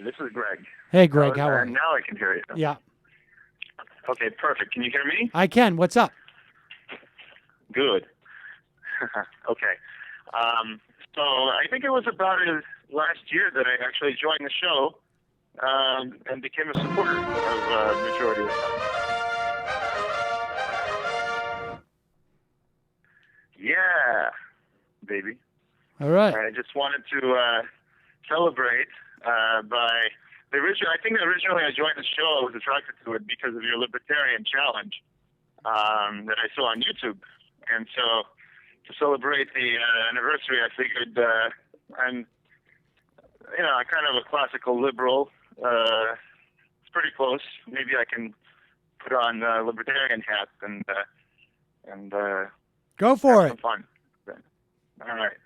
This is Greg. Hey, Greg, how are you? Now I can hear you. Yeah, Okay, perfect. Can you hear me? I can. What's up? Good. Okay. So I think it was about last year that I actually joined the show and became a supporter of majority of the time. Yeah, baby. All right. I just wanted to celebrate by the original. I think originally I joined the show. I was attracted to it because of your Libertarian challenge that I saw on YouTube, and so to celebrate the anniversary, I figured I'm kind of a classical liberal. It's pretty close. Maybe I can put on the Libertarian hat and Go for have it. some fun. All right.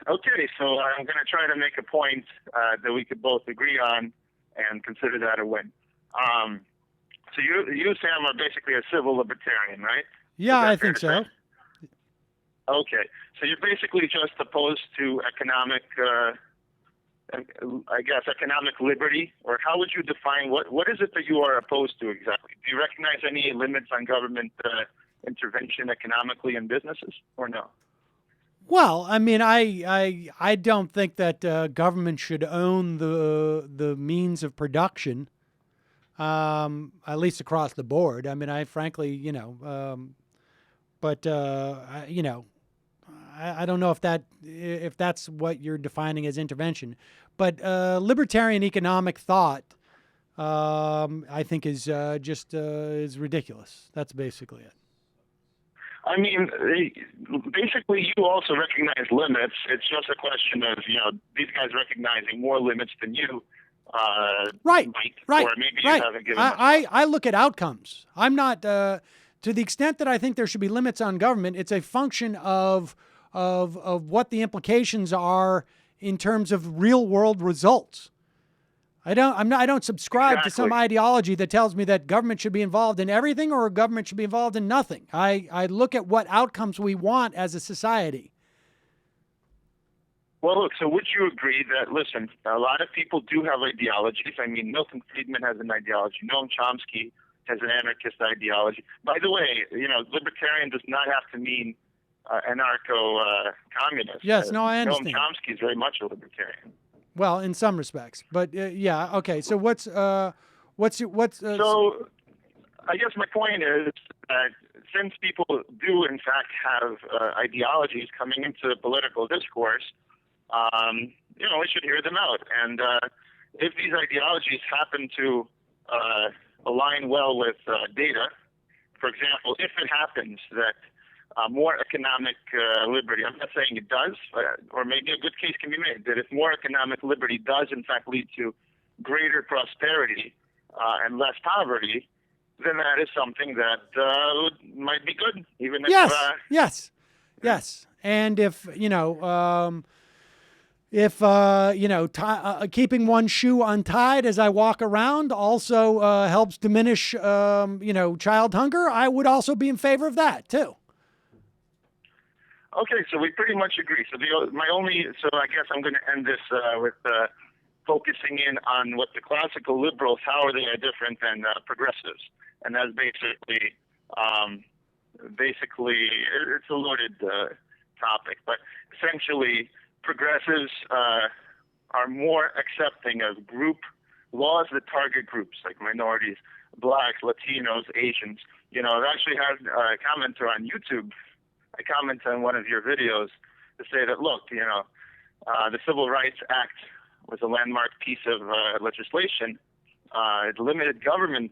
Okay, so I'm going to try to make a point that we could both agree on and consider that a win. So you, Sam, are basically a civil libertarian, right? Yeah, I think so. Okay, so you're basically just opposed to economic, economic liberty, or how would you define what is it that you are opposed to exactly? Do you recognize any limits on government intervention economically in businesses, or no? Well, I mean, I don't think that government should own the means of production, at least across the board. I mean, I frankly, I don't know if that's what you're defining as intervention. But libertarian economic thought, I think, is is ridiculous. That's basically it. I mean, basically, you also recognize limits. It's just a question of, these guys recognizing more limits than you. Right. Or maybe you haven't given I look at outcomes. I'm not, to the extent that I think there should be limits on government, it's a function of what the implications are in terms of real world results. I don't subscribe to some ideology that tells me that government should be involved in everything or government should be involved in nothing. I look at what outcomes we want as a society. Well, look, so would you agree that, listen, a lot of people do have ideologies. I mean, Milton Friedman has an ideology. Noam Chomsky has an anarchist ideology. By the way, libertarian does not have to mean anarcho-communist. Yes, no, I understand. Noam Chomsky is very much a libertarian. Well, in some respects, but yeah, okay. So So I guess my point is that since people do in fact have ideologies coming into the political discourse, we should hear them out. And if these ideologies happen to align well with data, for example, if it happens that more economic liberty, I'm not saying it does, or maybe a good case can be made that if more economic liberty does in fact lead to greater prosperity and less poverty, then that is something that might be good, even if... Yes. And keeping one shoe untied as I walk around also helps diminish, child hunger, I would also be in favor of that too. Okay, so we pretty much agree. So I guess I'm going to end this with focusing in on what the classical liberals, how are they different than progressives, and that's basically it's a loaded topic, but essentially progressives are more accepting of group laws that target groups like minorities, blacks, Latinos, Asians. I've actually had a commenter on YouTube. I commented on one of your videos to say that, look, the Civil Rights Act was a landmark piece of legislation. It limited government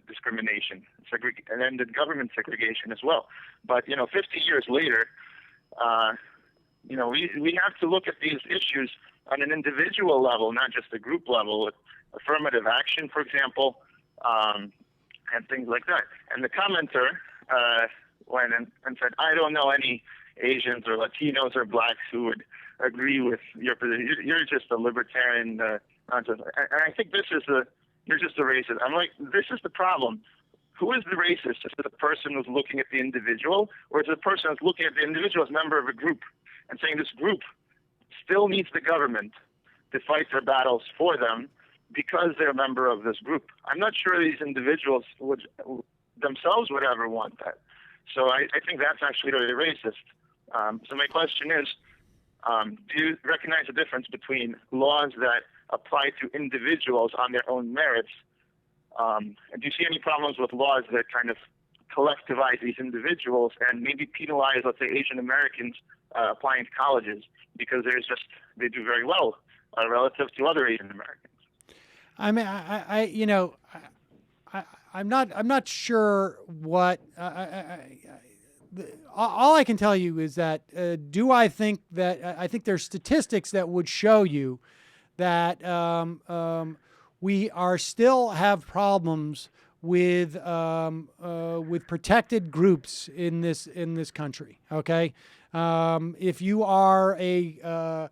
discrimination and ended government segregation as well. But, 50 years later, we have to look at these issues on an individual level, not just a group level, with affirmative action, for example, and things like that. And the commenter went and said, I don't know any Asians or Latinos or blacks who would agree with your position. You're just a libertarian nonsense. And I think you're just a racist. I'm like, this is the problem. Who is the racist? Is it the person who's looking at the individual, or is it the person who's looking at the individual as a member of a group and saying this group still needs the government to fight their battles for them because they're a member of this group. I'm not sure these individuals themselves would ever want that. So I think that's actually really racist. So my question is, do you recognize the difference between laws that apply to individuals on their own merits, and do you see any problems with laws that kind of collectivize these individuals and maybe penalize, let's say, Asian Americans applying to colleges because they do very well relative to other Asian Americans? I mean, I'm not sure what. All I can tell you is that do I think that I think there's statistics that would show you that we are still have problems with protected groups in this country. Okay, if you are a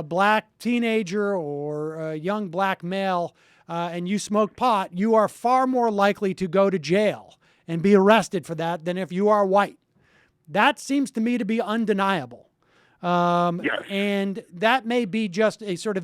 black teenager or a young black male and you smoke pot, you are far more likely to go to jail and be arrested for that than if you are white. That seems to me to be undeniable. Yes. And that may be just a sort of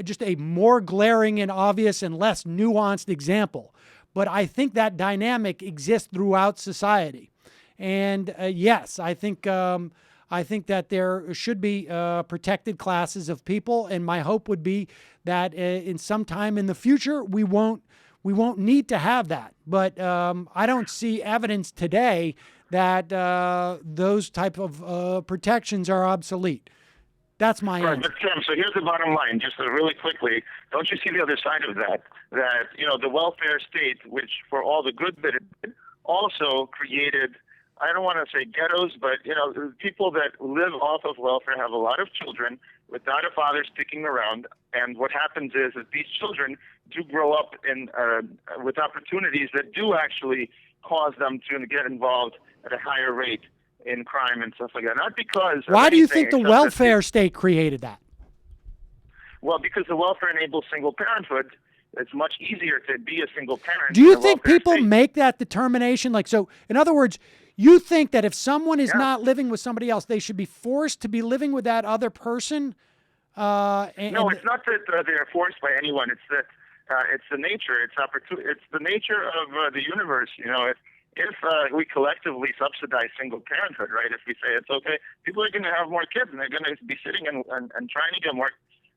just a more glaring and obvious and less nuanced example. But I think that dynamic exists throughout society. And yes, I think that there should be protected classes of people. And my hope would be that in some time in the future, we won't need to have that. But I don't see evidence today that those type of protections are obsolete. That's my right, answer. but Tim, so here's the bottom line, just really quickly. Don't you see the other side of that? That, the welfare state, which for all the good that it did, also created, I don't want to say ghettos, but, people that live off of welfare have a lot of children without a father sticking around. And what happens is that these children do grow up with opportunities that do actually cause them to get involved at a higher rate in crime and stuff like that. Not because Why do you think the welfare state created that? Well, because the welfare enables single parenthood. It's much easier to be a single parent. Do you think people make that determination? In other words, you think that if someone is not living with somebody else, they should be forced to be living with that other person? No, it's not that they're forced by anyone. It's that it's the nature. It's the nature of the universe. If we collectively subsidize single parenthood, right? If we say it's okay, people are going to have more kids, and they're going to be sitting and trying to get more,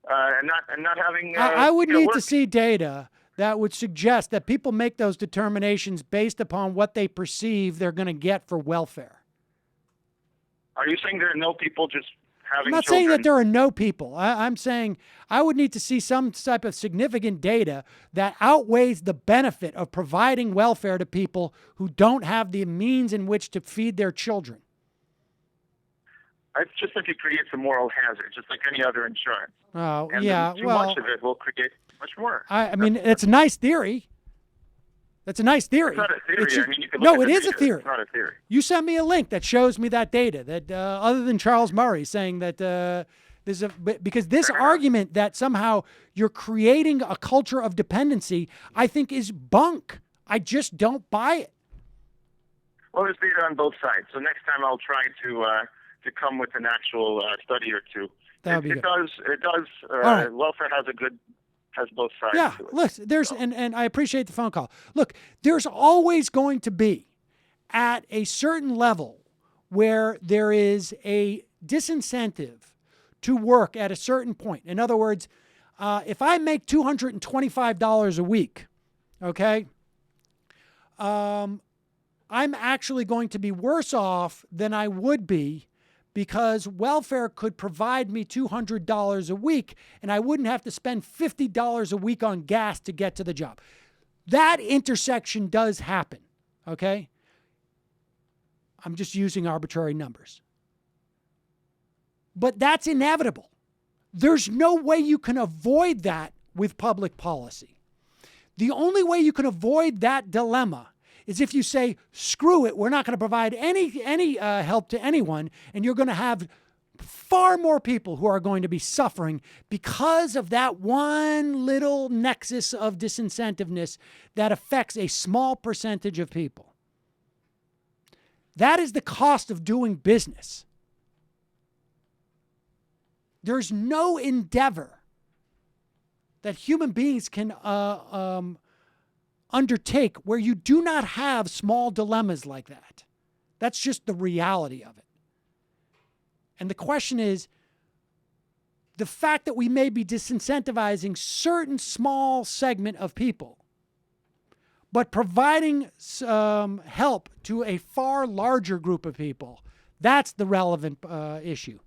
and not having. I would need work. to see data that would suggest that people make those determinations based upon what they perceive they're going to get for welfare. Are you saying there are no people just having? I'm not saying that there are no people. I'm saying I would need to see some type of significant data that outweighs the benefit of providing welfare to people who don't have the means in which to feed their children. I just think it creates a moral hazard, just like any other insurance. Oh, and yeah. Too much of it will create much more. I mean, it's a nice theory. That's a nice theory. It's not a theory. You can no, look it at is a theory. It's not a theory. You sent me a link that shows me that data. That other than Charles Murray saying that because this argument that somehow you're creating a culture of dependency, I think is bunk. I just don't buy it. Well, there's data on both sides. So next time I'll try to come with an actual study or two. That would be good. It does. Right. Welfare has both sides to it. Look, and I appreciate the phone call. Look, there's always going to be, at a certain level, where there is a disincentive to work at a certain point. In other words, if I make $225 a week, okay, I'm actually going to be worse off than I would be because welfare could provide me $200 a week and I wouldn't have to spend $50 a week on gas to get to the job. That intersection does happen, okay? I'm just using arbitrary numbers. But that's inevitable. There's no way you can avoid that with public policy. The only way you can avoid that dilemma is if you say, screw it, we're not going to provide any help to anyone, and you're going to have far more people who are going to be suffering because of that one little nexus of disincentiveness that affects a small percentage of people. That is the cost of doing business. There's no endeavor that human beings can undertake where you do not have small dilemmas like that. That's just the reality of it. And the question is, the fact that we may be disincentivizing certain small segment of people, but providing help to a far larger group of people, that's the relevant issue.